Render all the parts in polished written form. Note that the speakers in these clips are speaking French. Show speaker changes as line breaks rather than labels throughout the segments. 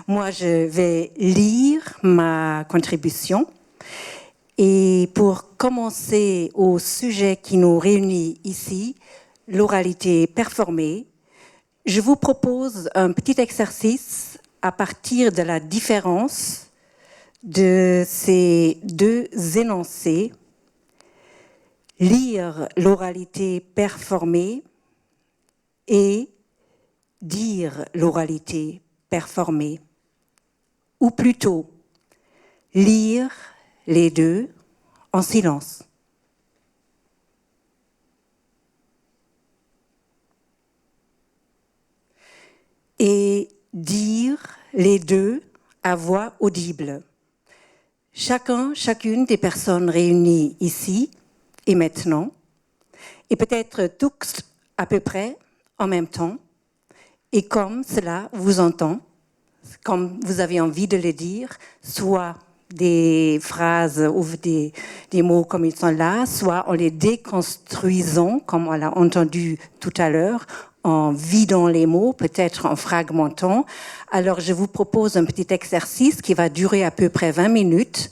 Moi, je vais lire ma contribution. Et pour commencer au sujet qui nous réunit ici, l'oralité performée, je vous propose un petit exercice à partir de la différence de ces deux énoncés. Lire l'oralité performée et dire l'oralité performée. Ou plutôt, lire les deux en silence. Et dire les deux à voix audible. Chacune des personnes réunies ici et maintenant, et peut-être tous à peu près en même temps, et comme cela vous entend, comme vous avez envie de le dire, soit des phrases ou des mots comme ils sont là, soit en les déconstruisant, comme on l'a entendu tout à l'heure, en vidant les mots, peut-être en fragmentant. Alors, je vous propose un petit exercice qui va durer à peu près 20 minutes.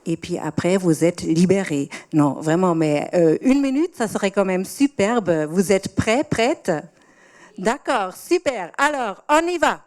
Et puis après, vous êtes libérés. Non, vraiment, mais 1 minute, ça serait quand même superbe. Vous êtes prêts, prêtes? D'accord, super. Alors, on y va.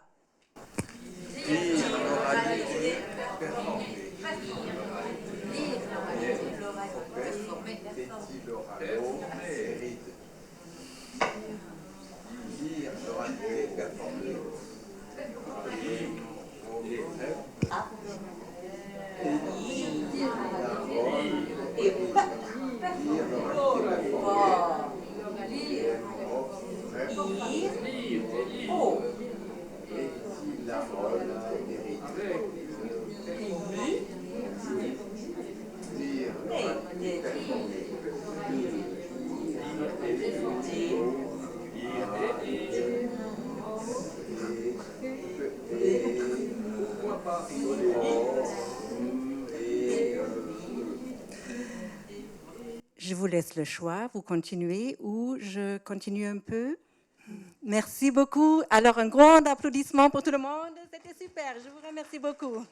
Je vous laisse le choix, vous continuez ou je continue un peu? Merci beaucoup. Alors, un grand applaudissement pour tout le monde. C'était super, je vous remercie beaucoup.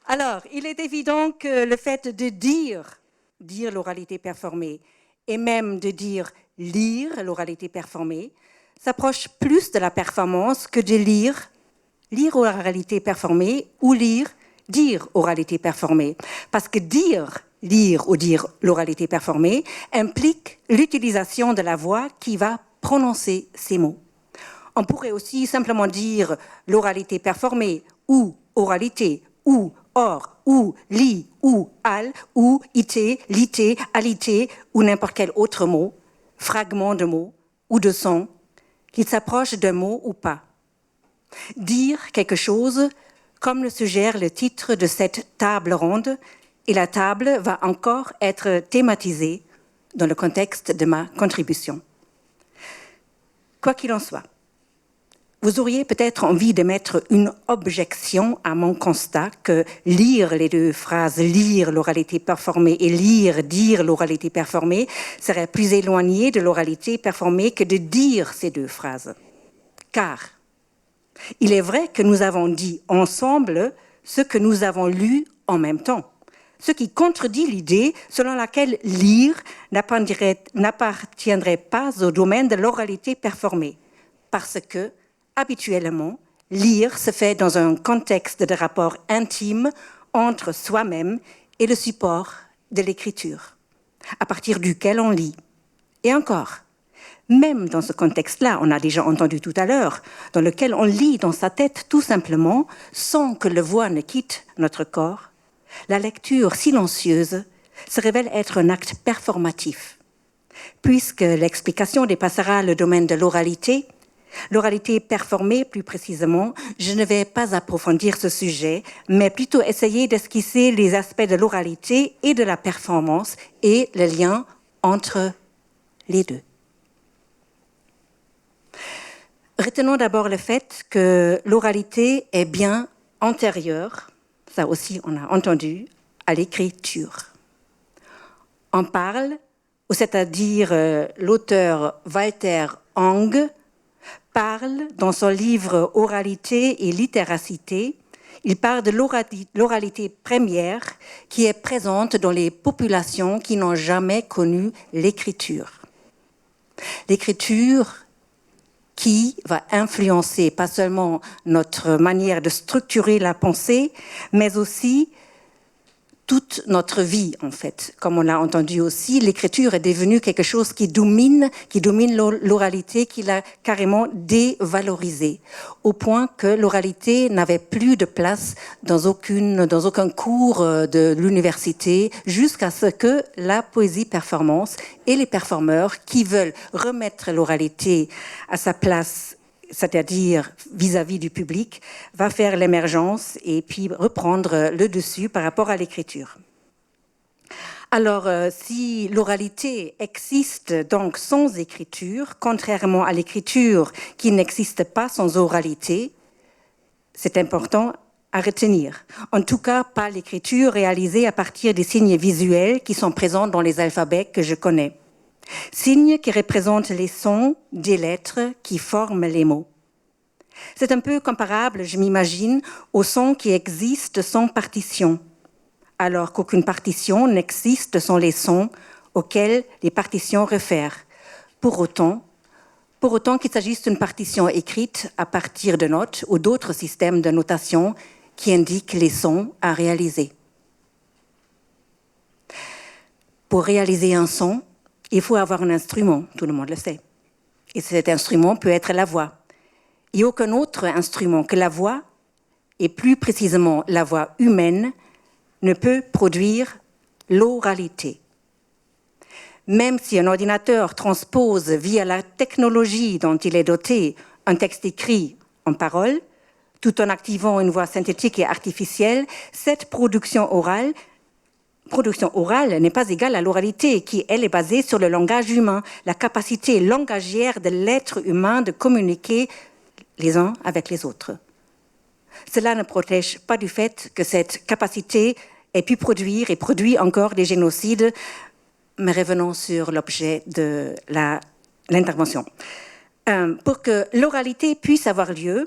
Alors, il est évident que le fait de dire l'oralité performée, et même de dire lire l'oralité performée, s'approche plus de la performance que de lire oralité performée ou dire oralité performée. Parce que lire ou dire l'oralité performée implique l'utilisation de la voix qui va prononcer ces mots. On pourrait aussi simplement dire l'oralité performée ou oralité ou or ou li ou al ou ité, lité, alité ou n'importe quel autre mot, fragment de mot ou de son, qu'il s'approche d'un mot ou pas. Dire quelque chose, comme le suggère le titre de cette table ronde, et la table va encore être thématisée dans le contexte de ma contribution. Quoi qu'il en soit, vous auriez peut-être envie de mettre une objection à mon constat que lire les deux phrases, lire l'oralité performée et dire l'oralité performée serait plus éloigné de l'oralité performée que de dire ces deux phrases. Car il est vrai que nous avons dit ensemble ce que nous avons lu en même temps, ce qui contredit l'idée selon laquelle lire n'appartiendrait pas au domaine de l'oralité performée, parce que, habituellement, lire se fait dans un contexte de rapport intime entre soi-même et le support de l'écriture, à partir duquel on lit. Et encore, même dans ce contexte-là, on a déjà entendu tout à l'heure, dans lequel on lit dans sa tête tout simplement, sans que le voix ne quitte notre corps, la lecture silencieuse se révèle être un acte performatif, puisque l'explication dépassera le domaine de l'oralité performée plus précisément, je ne vais pas approfondir ce sujet, mais plutôt essayer d'esquisser les aspects de l'oralité et de la performance et le lien entre les deux. Retenons d'abord le fait que l'oralité est bien antérieure, ça aussi on a entendu, à l'écriture. On parle, ou c'est-à-dire l'auteur Walter Ang, parle dans son livre Oralité et littéracité, il parle de l'oralité première qui est présente dans les populations qui n'ont jamais connu l'écriture. L'écriture qui va influencer pas seulement notre manière de structurer la pensée, mais aussi toute notre vie, en fait. Comme on l'a entendu aussi, l'écriture est devenue quelque chose qui domine l'oralité, qui l'a carrément dévalorisée, au point que l'oralité n'avait plus de place dans aucun cours de l'université, jusqu'à ce que la poésie performance et les performeurs qui veulent remettre l'oralité à sa place, c'est-à-dire vis-à-vis du public, va faire l'émergence et puis reprendre le dessus par rapport à l'écriture. Alors, si l'oralité existe donc sans écriture, contrairement à l'écriture qui n'existe pas sans oralité, c'est important à retenir. En tout cas, pas l'écriture réalisée à partir des signes visuels qui sont présents dans les alphabets que je connais. Signes qui représentent les sons des lettres qui forment les mots. C'est un peu comparable, je m'imagine, aux sons qui existent sans partition, alors qu'aucune partition n'existe sans les sons auxquels les partitions réfèrent. Pour autant qu'il s'agisse d'une partition écrite à partir de notes ou d'autres systèmes de notation qui indiquent les sons à réaliser. Pour réaliser un son, il faut avoir un instrument, tout le monde le sait. Et cet instrument peut être la voix. Et aucun autre instrument que la voix, et plus précisément la voix humaine, ne peut produire l'oralité. Même si un ordinateur transpose via la technologie dont il est doté un texte écrit en paroles, tout en activant une voix synthétique et artificielle, cette production orale n'est pas égale à l'oralité qui, elle, est basée sur le langage humain, la capacité langagière de l'être humain de communiquer les uns avec les autres. Cela ne protège pas du fait que cette capacité ait pu produire et produit encore des génocides, mais revenons sur l'objet de l'intervention. Pour que l'oralité puisse avoir lieu,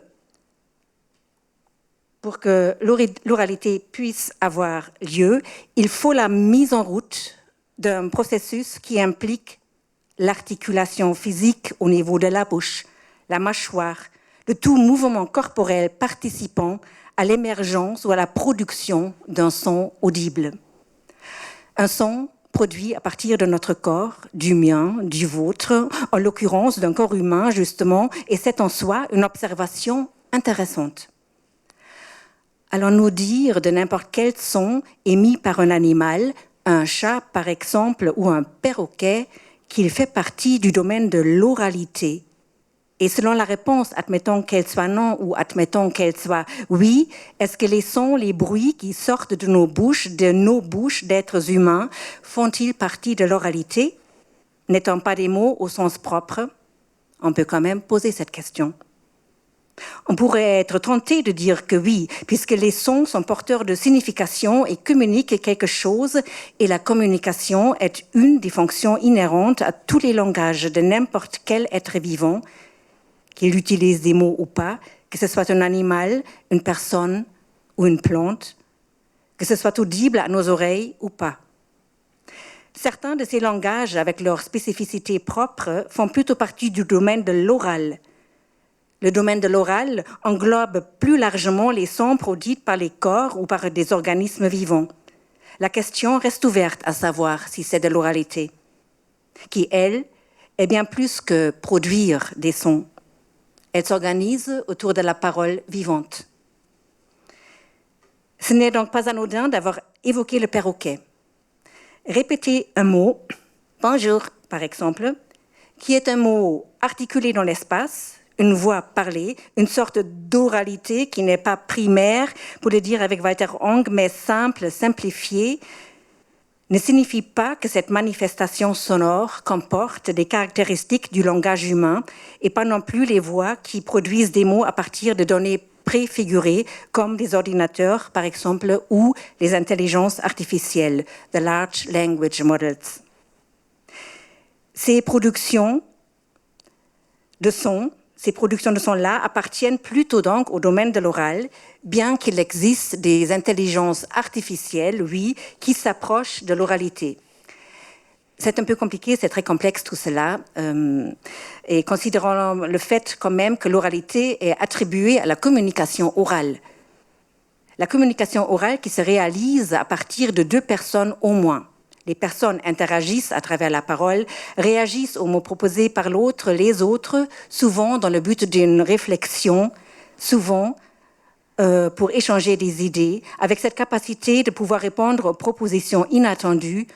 il faut la mise en route d'un processus qui implique l'articulation physique au niveau de la bouche, la mâchoire, de tout mouvement corporel participant à l'émergence ou à la production d'un son audible. Un son produit à partir de notre corps, du mien, du vôtre, en l'occurrence d'un corps humain justement, et c'est en soi une observation intéressante. Allons-nous dire de n'importe quel son émis par un animal, un chat par exemple ou un perroquet, qu'il fait partie du domaine de l'oralité? Et selon la réponse, admettons qu'elle soit non ou admettons qu'elle soit oui, est-ce que les sons, les bruits qui sortent de nos bouches d'êtres humains, font-ils partie de l'oralité? N'étant pas des mots au sens propre, on peut quand même poser cette question. On pourrait être tenté de dire que oui, puisque les sons sont porteurs de signification et communiquent quelque chose, et la communication est une des fonctions inhérentes à tous les langages de n'importe quel être vivant, qu'il utilise des mots ou pas, que ce soit un animal, une personne ou une plante, que ce soit audible à nos oreilles ou pas. Certains de ces langages, avec leurs spécificités propres, font plutôt partie du domaine de l'oral. Le domaine de l'oral englobe plus largement les sons produits par les corps ou par des organismes vivants. La question reste ouverte à savoir si c'est de l'oralité, qui, elle, est bien plus que produire des sons. Elle s'organise autour de la parole vivante. Ce n'est donc pas anodin d'avoir évoqué le perroquet. Répéter un mot, bonjour par exemple, qui est un mot articulé dans l'espace, une voix parlée, une sorte d'oralité qui n'est pas primaire, pour le dire avec Walter Ong, mais simple, simplifiée, ne signifie pas que cette manifestation sonore comporte des caractéristiques du langage humain et pas non plus les voix qui produisent des mots à partir de données préfigurées comme des ordinateurs, par exemple, ou les intelligences artificielles, the large language models. Ces productions de sons, Ces productions de son-là appartiennent plutôt donc au domaine de l'oral, bien qu'il existe des intelligences artificielles, oui, qui s'approchent de l'oralité. C'est un peu compliqué, c'est très complexe tout cela, et considérons le fait quand même que l'oralité est attribuée à la communication orale. La communication orale qui se réalise à partir de 2 personnes au moins. Les personnes interagissent à travers la parole, réagissent aux mots proposés par l'autre, les autres, souvent dans le but d'une réflexion, souvent pour échanger des idées, avec cette capacité de pouvoir répondre aux propositions inattendues.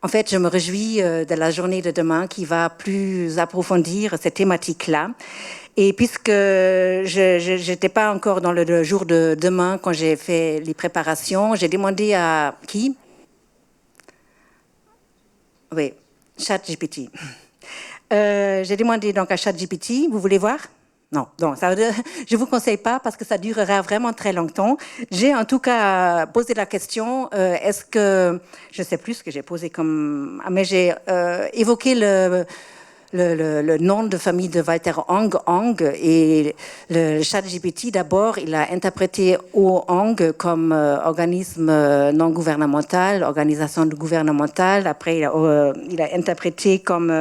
En fait, je me réjouis de la journée de demain qui va plus approfondir cette thématique-là. Et puisque je n'étais pas encore dans le jour de demain quand j'ai fait les préparations, j'ai demandé à qui ? Oui, ChatGPT. J'ai demandé donc à ChatGPT, vous voulez voir ? Non, donc je ne vous conseille pas parce que ça durera vraiment très longtemps. J'ai en tout cas posé la question, est-ce que, je ne sais plus ce que j'ai posé comme, mais j'ai évoqué le nom de famille de Walter Ong, et le ChatGPT d'abord, il a interprété Ong comme organisme non gouvernemental, organisation gouvernementale. Après, il a interprété comme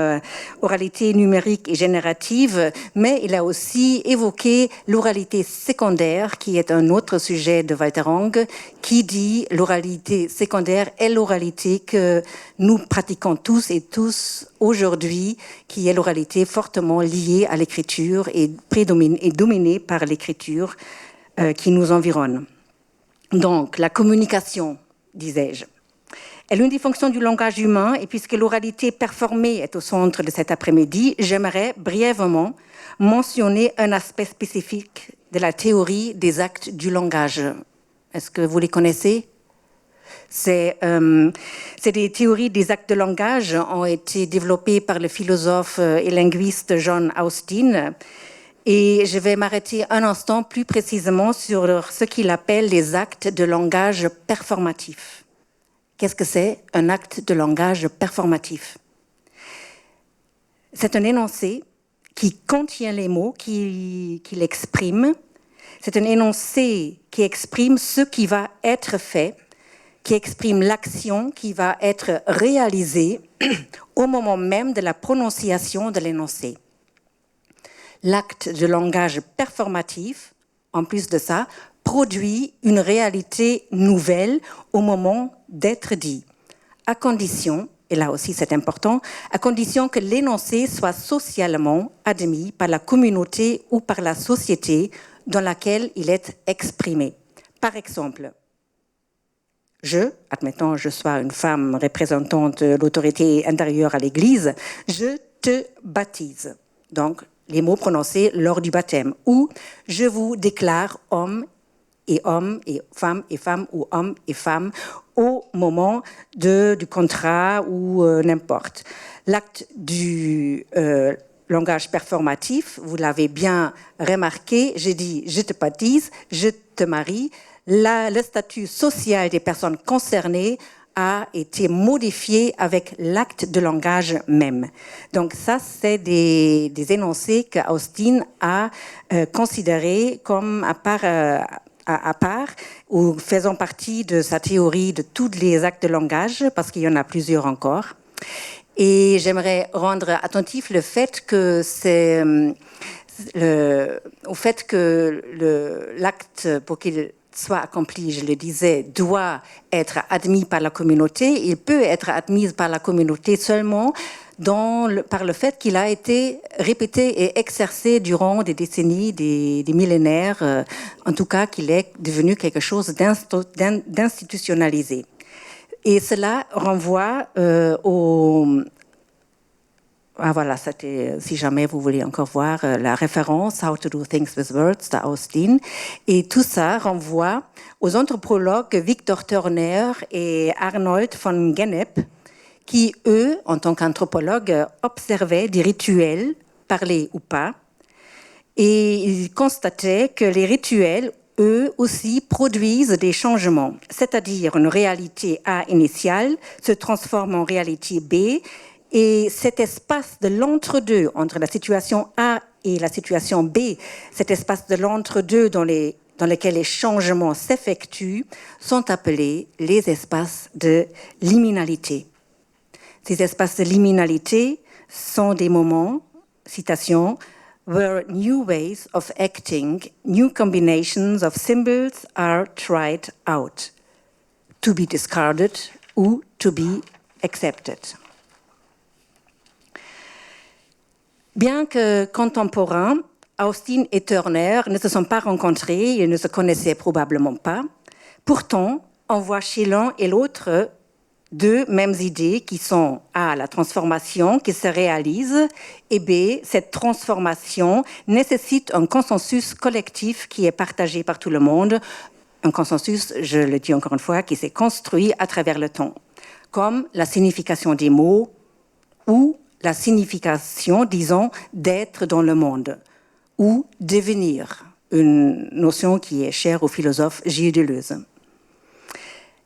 oralité numérique et générative, mais il a aussi évoqué l'oralité secondaire, qui est un autre sujet de Walter Ong, qui dit l'oralité secondaire est l'oralité que nous pratiquons tous et tous aujourd'hui, qui est l'oralité fortement liée à l'écriture et dominée par l'écriture qui nous environne. Donc, la communication, disais-je, est l'une des fonctions du langage humain, et puisque l'oralité performée est au centre de cet après-midi, j'aimerais brièvement mentionner un aspect spécifique de la théorie des actes du langage. Est-ce que vous les connaissez ? C'est des théories des actes de langage ont été développées par le philosophe et linguiste John Austin. Et je vais m'arrêter un instant plus précisément sur ce qu'il appelle les actes de langage performatifs. Qu'est-ce que c'est un acte de langage performatif ? C'est un énoncé qui contient les mots qui l'expriment. C'est un énoncé qui exprime ce qui va être fait, qui exprime l'action qui va être réalisée au moment même de la prononciation de l'énoncé. L'acte de langage performatif, en plus de ça, produit une réalité nouvelle au moment d'être dit, à condition, et là aussi c'est important, à condition que l'énoncé soit socialement admis par la communauté ou par la société dans laquelle il est exprimé. Par exemple, admettons, je sois une femme représentante de l'autorité intérieure à l'Église, je te baptise. Donc, les mots prononcés lors du baptême. Ou je vous déclare homme et femme ou homme et femme au moment du contrat ou n'importe. L'acte du langage performatif, vous l'avez bien remarqué, j'ai dit je te baptise, je te marie. Le statut social des personnes concernées a été modifié avec l'acte de langage même. Donc ça, c'est des énoncés que Austin a considérés comme à part ou faisant partie de sa théorie de tous les actes de langage, parce qu'il y en a plusieurs encore. Et j'aimerais rendre attentif le fait que l'acte pour qu'il soit accompli, je le disais, doit être admis par la communauté. Il peut être admis par la communauté seulement par le fait qu'il a été répété et exercé durant des décennies, des millénaires, en tout cas qu'il est devenu quelque chose d'institutionnalisé. Et cela renvoie voilà, c'était, si jamais vous voulez encore voir la référence How to do things with words de Austin. Et tout ça renvoie aux anthropologues Victor Turner et Arnold von Gennep, qui, eux, en tant qu'anthropologues, observaient des rituels, parlés ou pas, et ils constataient que les rituels, eux aussi, produisent des changements, c'est-à-dire une réalité A initiale se transforme en réalité B, et cet espace de l'entre-deux, entre la situation A et la situation B, cet espace de l'entre-deux dans lequel les changements s'effectuent, sont appelés les espaces de liminalité. Ces espaces de liminalité sont des moments, citation, where new ways of acting, new combinations of symbols are tried out, to be discarded ou to be accepted. Bien que contemporains, Austin et Turner ne se sont pas rencontrés et ne se connaissaient probablement pas. Pourtant, on voit chez l'un et l'autre deux mêmes idées qui sont A, la transformation qui se réalise, et B, cette transformation nécessite un consensus collectif qui est partagé par tout le monde, un consensus, je le dis encore une fois, qui s'est construit à travers le temps, comme la signification des mots ou la signification, disons, d'être dans le monde, ou devenir, une notion qui est chère au philosophe Gilles Deleuze.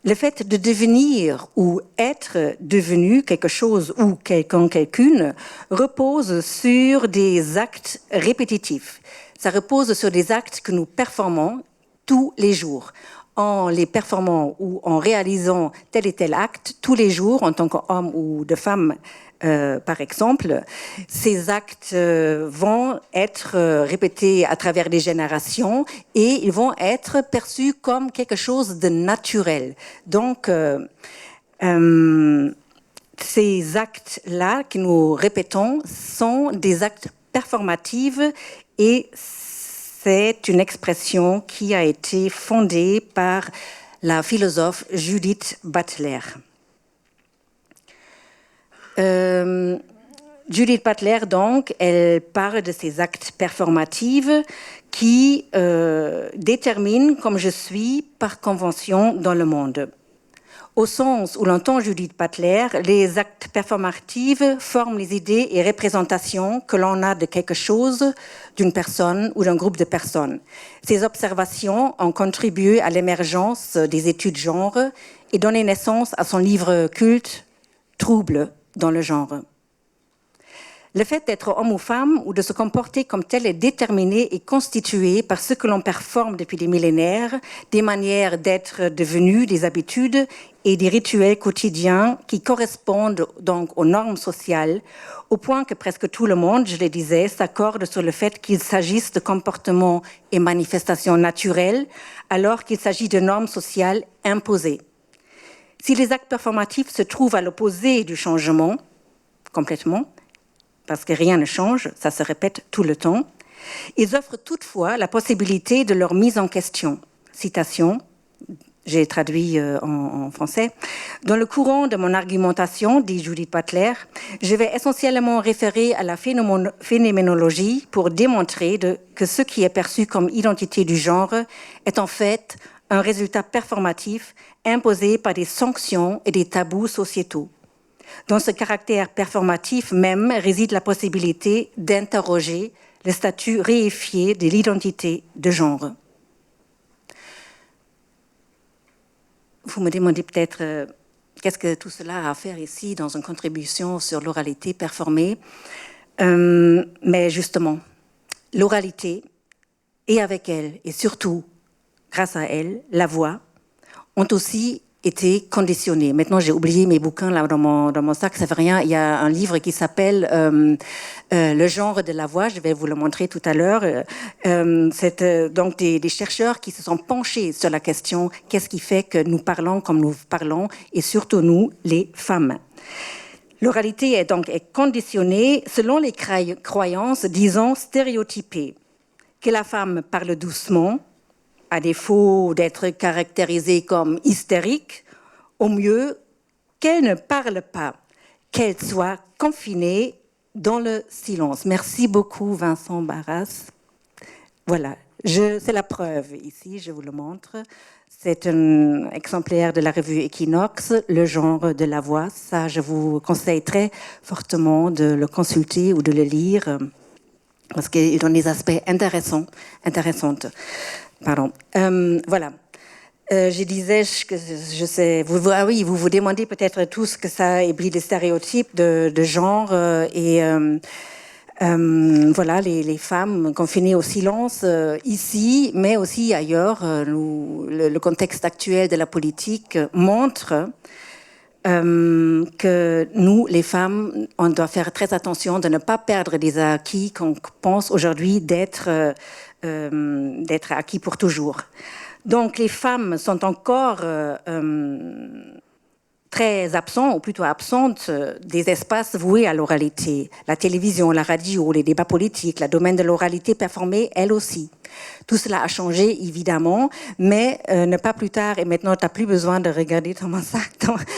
Le fait de devenir ou être devenu quelque chose ou quelqu'un, quelqu'une, repose sur des actes répétitifs. Ça repose sur des actes que nous performons tous les jours. En les performant ou en réalisant tel et tel acte tous les jours en tant qu'homme ou de femme, par exemple, ces actes vont être répétés à travers des générations et ils vont être perçus comme quelque chose de naturel. Donc, ces actes-là que nous répétons sont des actes performatifs et c'est une expression qui a été fondée par la philosophe Judith Butler. Judith Butler, donc, elle parle de ces actes performatifs qui déterminent comme je suis par convention dans le monde. Au sens où l'entend Judith Butler, les actes performatifs forment les idées et représentations que l'on a de quelque chose, d'une personne ou d'un groupe de personnes. Ces observations ont contribué à l'émergence des études genre et donné naissance à son livre culte « Trouble dans le genre ». Le fait d'être homme ou femme ou de se comporter comme tel est déterminé et constitué par ce que l'on performe depuis des millénaires, des manières d'être devenues, des habitudes et des rituels quotidiens qui correspondent donc aux normes sociales, au point que presque tout le monde, je le disais, s'accorde sur le fait qu'il s'agisse de comportements et manifestations naturelles, alors qu'il s'agit de normes sociales imposées. Si les actes performatifs se trouvent à l'opposé du changement, complètement, parce que rien ne change, ça se répète tout le temps, ils offrent toutefois la possibilité de leur mise en question. Citation, j'ai traduit en français. Dans le courant de mon argumentation, dit Judith Butler, je vais essentiellement référer à la phénoménologie pour démontrer que ce qui est perçu comme identité du genre est en fait un résultat performatif imposé par des sanctions et des tabous sociétaux. Dans ce caractère performatif même réside la possibilité d'interroger le statut réifié de l'identité de genre. Vous me demandez peut-être qu'est-ce que tout cela a à faire ici dans une contribution sur l'oralité performée. Mais justement, l'oralité, et avec elle, et surtout grâce à elle, la voix, ont aussi été conditionnés. Maintenant, j'ai oublié mes bouquins là dans mon sac, ça fait rien. Il y a un livre qui s'appelle Le genre de la voix, je vais vous le montrer tout à l'heure. C'est donc des chercheurs qui se sont penchés sur la question qu'est-ce qui fait que nous parlons comme nous parlons, et surtout nous, les femmes. L'oralité est donc conditionnée selon les croyances, disons, stéréotypées. Que la femme parle doucement, à défaut d'être caractérisée comme hystérique, au mieux qu'elle ne parle pas, qu'elle soit confinée dans le silence. Merci beaucoup, Vincent Barras. Voilà, c'est la preuve ici, je vous le montre. C'est un exemplaire de la revue Equinox, Le genre de la voix. Ça, je vous conseille très fortement de le consulter ou de le lire, parce qu'il donne des aspects intéressants. Pardon. Voilà. Je disais que je sais. Vous vous demandez peut-être tous que ça ébrit des stéréotypes de genre et Voilà, les femmes confinées au silence ici, mais aussi ailleurs. Le contexte actuel de la politique montre que nous, les femmes, on doit faire très attention de ne pas perdre des acquis qu'on pense aujourd'hui d'être acquis pour toujours. Donc les femmes sont encore très absents, ou plutôt absentes, des espaces voués à l'oralité. La télévision, la radio, les débats politiques, le domaine de l'oralité performée, elle aussi. Tout cela a changé, évidemment, mais ne pas plus tard, et maintenant, tu n'as plus besoin de regarder dans mon sac,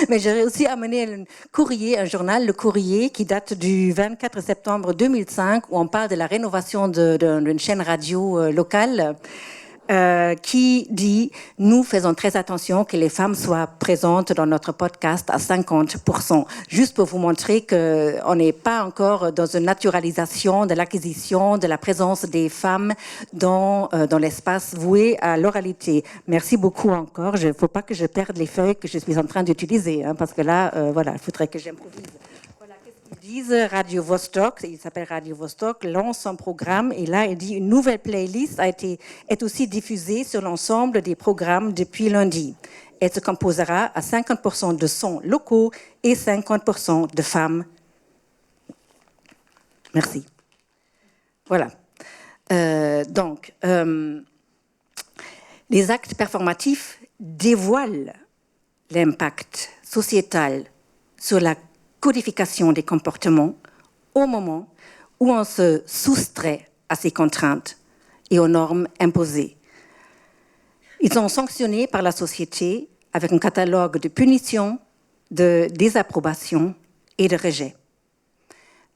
mais j'ai réussi à amener un courrier, un journal, Le Courrier, qui date du 24 septembre 2005, où on parle de la rénovation d'une chaîne radio locale, qui dit « Nous faisons très attention que les femmes soient présentes dans notre podcast à 50%. » Juste pour vous montrer qu'on n'est pas encore dans une naturalisation de l'acquisition, de la présence des femmes dans l'espace voué à l'oralité. Merci beaucoup encore. Il ne faut pas que je perde les feuilles que je suis en train d'utiliser, hein, parce que là, voilà, il faudrait que j'improvise. Ils disent Radio Vostok, il s'appelle Radio Vostok, lance son programme et là il dit une nouvelle playlist est aussi diffusée sur l'ensemble des programmes depuis lundi. Elle se composera à 50% de sons locaux et 50% de femmes. Merci. Voilà. Donc, les actes performatifs dévoilent l'impact sociétal sur la codification des comportements au moment où on se soustrait à ces contraintes et aux normes imposées. Ils sont sanctionnés par la société avec un catalogue de punitions, de désapprobation et de rejet.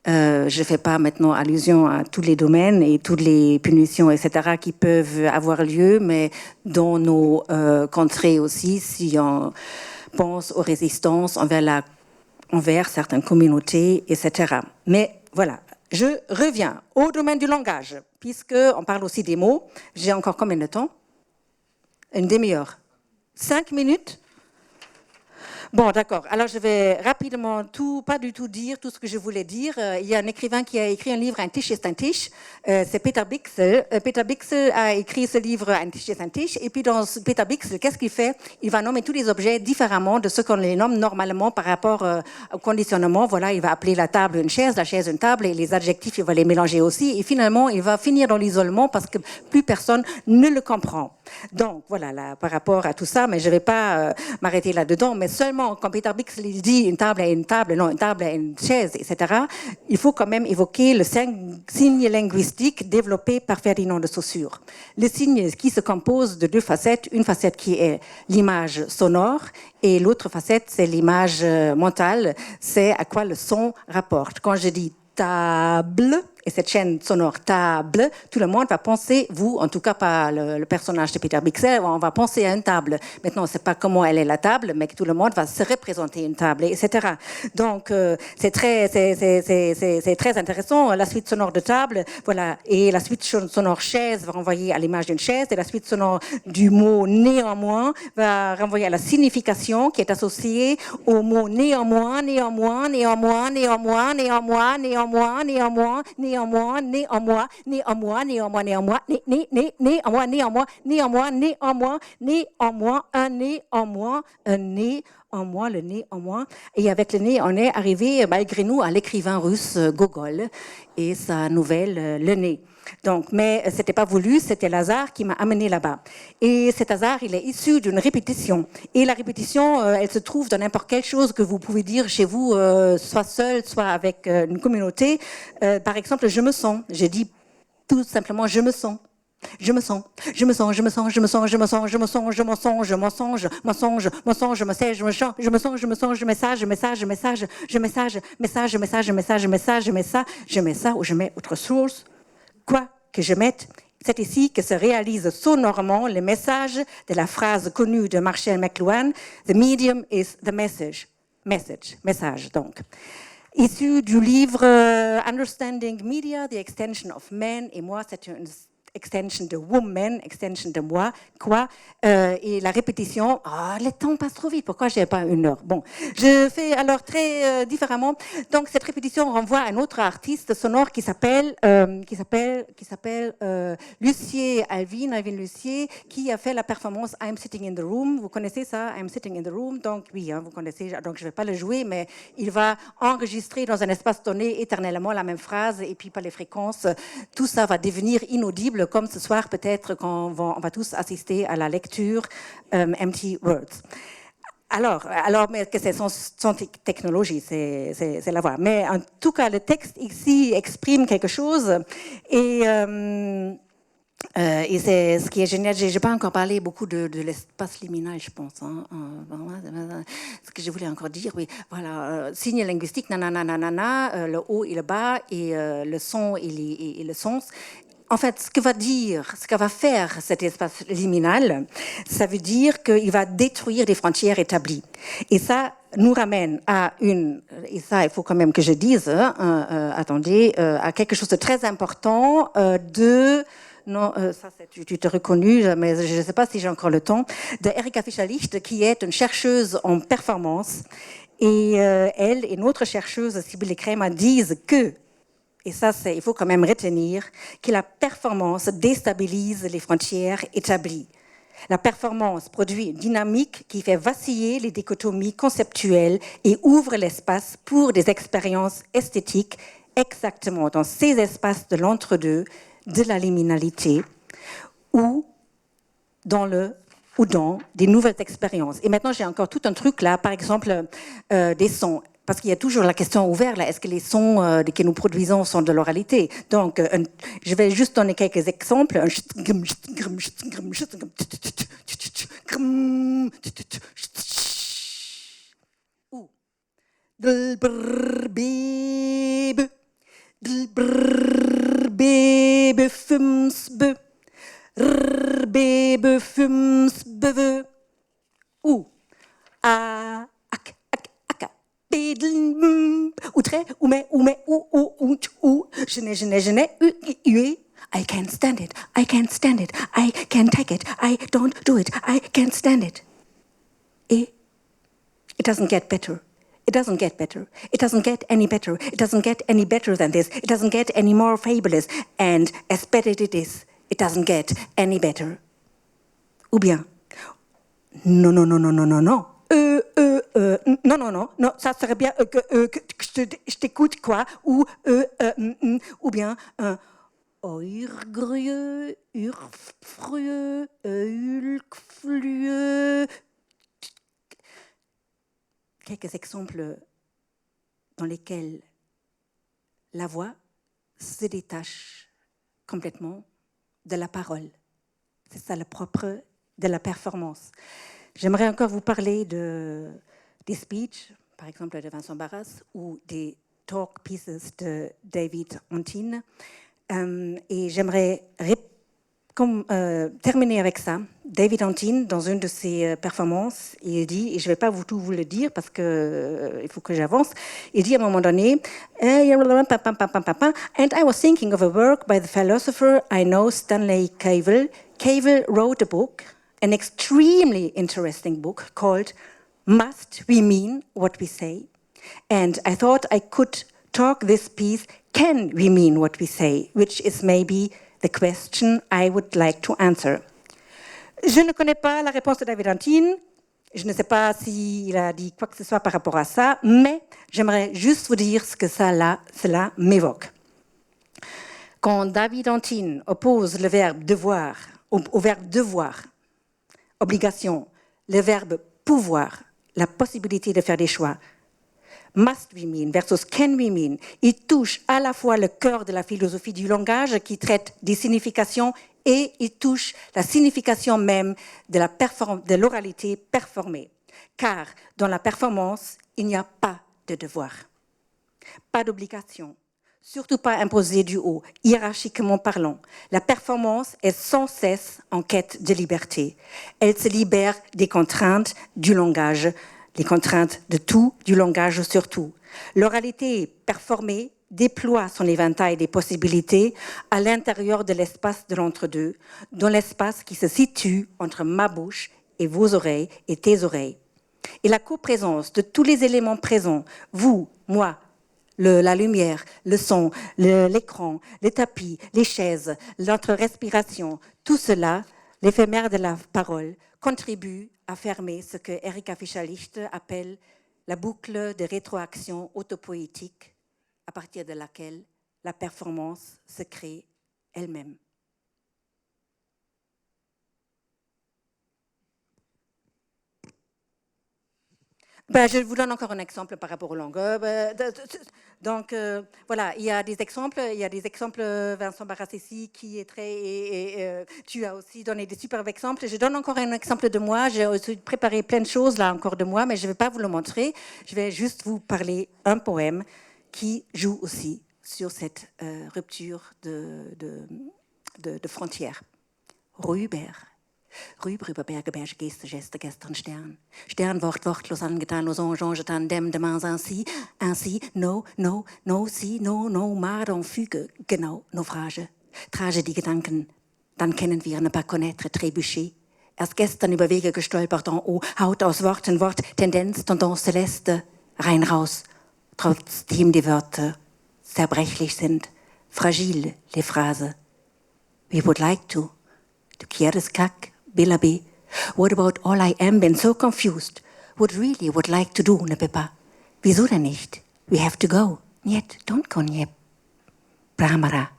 Je ne fais pas maintenant allusion à tous les domaines et toutes les punitions, etc., qui peuvent avoir lieu, mais dans nos contrées aussi, si on pense aux résistances envers certaines communautés, etc. Mais voilà, je reviens au domaine du langage, puisqu'on parle aussi des mots. J'ai encore combien de temps? Une demi-heure. 5 minutes? Bon, d'accord. Alors, je vais rapidement pas du tout dire tout ce que je voulais dire. Il y a un écrivain qui a écrit un livre, Ein Tisch ist ein Tisch. C'est Peter Bixel. Peter Bixel a écrit ce livre, Ein Tisch ist ein Tisch. Et puis, dans Peter Bixel, qu'est-ce qu'il fait? Il va nommer tous les objets différemment de ce qu'on les nomme normalement par rapport au conditionnement. Voilà, il va appeler la table une chaise, la chaise une table, et les adjectifs, il va les mélanger aussi. Et finalement, il va finir dans l'isolement parce que plus personne ne le comprend. Donc, voilà, là, par rapport à tout ça, mais je ne vais pas m'arrêter là-dedans, mais seulement quand Peter Bixel dit une table est une table, non, une table est une chaise, etc., il faut quand même évoquer le signe linguistique développé par Ferdinand de Saussure. Le signe qui se compose de deux facettes, une facette qui est l'image sonore et l'autre facette, c'est l'image mentale, c'est à quoi le son rapporte. Quand je dis table, et cette chaîne sonore table, tout le monde va penser, vous, en tout cas pas le personnage de Peter Bixel, on va penser à une table. Maintenant, on ne sait pas comment elle est la table, mais que tout le monde va se représenter une table, etc. Donc, c'est très intéressant. La suite sonore de table, voilà, et la suite sonore chaise va renvoyer à l'image d'une chaise, et la suite sonore du mot néanmoins va renvoyer à la signification qui est associée au mot néanmoins, néanmoins, néanmoins, néanmoins, néanmoins, néanmoins, néanmoins, néanmoins, néanmoins, néanmoins, néanmoins, néanmoins, néanmoins, néanmoins, néanmoins, néanmoins, néanmoins, un nez en moins, un nez en moins, le nez en moins. Et avec le nez, on est arrivé, malgré nous, à l'écrivain russe Gogol et sa nouvelle Le Nez. Donc, mais c'était pas voulu, c'était Lazare qui m'a amené là-bas. Et cet hasard, il est issu d'une répétition. Et la répétition, elle se trouve dans n'importe quelle chose que vous pouvez dire chez vous, soit seul, soit avec une communauté. Par exemple, je me sens. J'ai dit tout simplement, je me sens. Je me sens, je me sens, je me sens, je me sens, je me sens, je me sens, je me sens, je me sens, mensonge, mensonge, je me sais, je me sens, je me sens, je me sens, je message, message, message, je message, message, message, message, message, je mets ça, je mets ça ou je mets autre chose. Quoi que je mette, c'est ici que se réalise sonorement le message de la phrase connue de Marshall McLuhan, The medium is the message. Message donc. Issu du livre Understanding Media, The Extension of Men, et moi c'est une extension de woman, extension de moi, quoi, et la répétition, le temps passe trop vite, pourquoi je n'ai pas 1 heure? Bon, je fais alors très différemment. Donc, cette répétition renvoie à un autre artiste sonore qui s'appelle Lucier, Alvin Lucier, qui a fait la performance I'm Sitting in the Room. Vous connaissez ça, I'm Sitting in the Room? Donc, oui, vous connaissez, donc je ne vais pas le jouer, mais il va enregistrer dans un espace donné éternellement la même phrase, et puis par les fréquences, tout ça va devenir inaudible, comme ce soir peut-être quand on va tous assister à la lecture Empty Words. Alors, mais que c'est son technologie, c'est la voix. Mais en tout cas, le texte ici exprime quelque chose, et c'est ce qui est génial. J'ai pas encore parlé beaucoup de l'espace liminal, je pense. Ce que je voulais encore dire, oui, voilà, signe linguistique, nanana, le haut et le bas, et le son et le sens. En fait, ce que va faire cet espace liminal, ça veut dire qu'il va détruire les frontières établies. Et ça nous ramène à et ça, il faut quand même que je dise, attendez, à quelque chose de très important non, ça tu t'es reconnu, mais je ne sais pas si j'ai encore le temps, de Erika Fischer-Licht, qui est une chercheuse en performance. Et elle et notre chercheuse, Sibylle Crema, disent que, et ça, il faut quand même retenir, que la performance déstabilise les frontières établies. La performance produit une dynamique qui fait vaciller les dichotomies conceptuelles et ouvre l'espace pour des expériences esthétiques exactement dans ces espaces de l'entre-deux, de la liminalité, ou dans des nouvelles expériences. Et maintenant, j'ai encore tout un truc là, par exemple, des sons. Parce qu'il y a toujours la question ouverte, là, est-ce que les sons que nous produisons sont de l'oralité? Donc, je vais juste donner quelques exemples. Ou I can't stand it, I can't stand it, I can't take it, I don't do it, I can't stand it. Et it doesn't get better. It doesn't get better. It doesn't get any better. It doesn't get any better than this. It doesn't get any more fabulous. And as better it is, it doesn't get any better. Ou bien, non. Non, ça serait bien que je t'écoute, quoi. Ou bien, Urgrieux, Urfrueux, Ulkflueux. Quelques exemples dans lesquels la voix se détache complètement de la parole. C'est ça le propre de la performance. J'aimerais encore vous parler des speeches, par exemple de Vincent Barras, ou des talk pieces de David Antin. Et j'aimerais terminer avec ça. David Antin, dans une de ses performances, il dit, et je ne vais pas tout vous le dire parce qu'il faut que j'avance, il dit à un moment donné, and I was thinking of a work by the philosopher I know, Stanley Cavell. Cavell wrote a book, an extremely interesting book called Must We Mean What We Say? And I thought I could talk this piece, Can We Mean What We Say? Which is maybe the question I would like to answer. Je ne connais pas la réponse de David Antin. Je ne sais pas s'il a dit quoi que ce soit par rapport à ça, mais j'aimerais juste vous dire ce que cela m'évoque. Quand David Antin oppose le verbe devoir au verbe devoir, obligation, le verbe pouvoir, la possibilité de faire des choix, must we mean versus can we mean, il touche à la fois le cœur de la philosophie du langage qui traite des significations et il touche la signification même de l'oralité performée. Car dans la performance, il n'y a pas de devoir, pas d'obligation, surtout pas imposée du haut, hiérarchiquement parlant. La performance est sans cesse en quête de liberté. Elle se libère des contraintes du langage, les contraintes de tout, du langage surtout. L'oralité performée déploie son éventail des possibilités à l'intérieur de l'espace de l'entre-deux, dans l'espace qui se situe entre ma bouche et vos oreilles et tes oreilles. Et la coprésence de tous les éléments présents, vous, moi, la lumière, le son, l'écran, les tapis, les chaises, notre respiration, tout cela, l'éphémère de la parole, contribue à fermer ce que Erika Fischer-Licht appelle la boucle de rétroaction autopoétique, à partir de laquelle la performance se crée elle-même. Je vous donne encore un exemple par rapport aux langues. Donc, voilà, il y a des exemples, Vincent Barassi qui est très... tu as aussi donné des superbes exemples. Je donne encore un exemple de moi. J'ai aussi préparé plein de choses, là, encore de moi, mais je ne vais pas vous le montrer. Je vais juste vous parler un poème qui joue aussi sur cette rupture de frontières. Rüber, Berge, Geste, Geste, gestern Stern. Stern, wortlos angetan, losange, tandem, demain, ainsi, no, si, no, en fugue, genau, Naufrage. Trage die Gedanken, dann kennen wir, ne pas connaître, trébucher. Erst gestern über Wege gestolpert en haut, Haut aus Worten, Wort, Tendenz, Tendance Celeste, rein raus, trotzdem die Wörter zerbrechlich sind, fragile, les Phrases. We would like to quieres cac, Billaby. What about all I am, been so confused? What really would like to do, ne Peppa? Wieso denn nicht? We have to go. Niet, don't go, niet. Brahmara.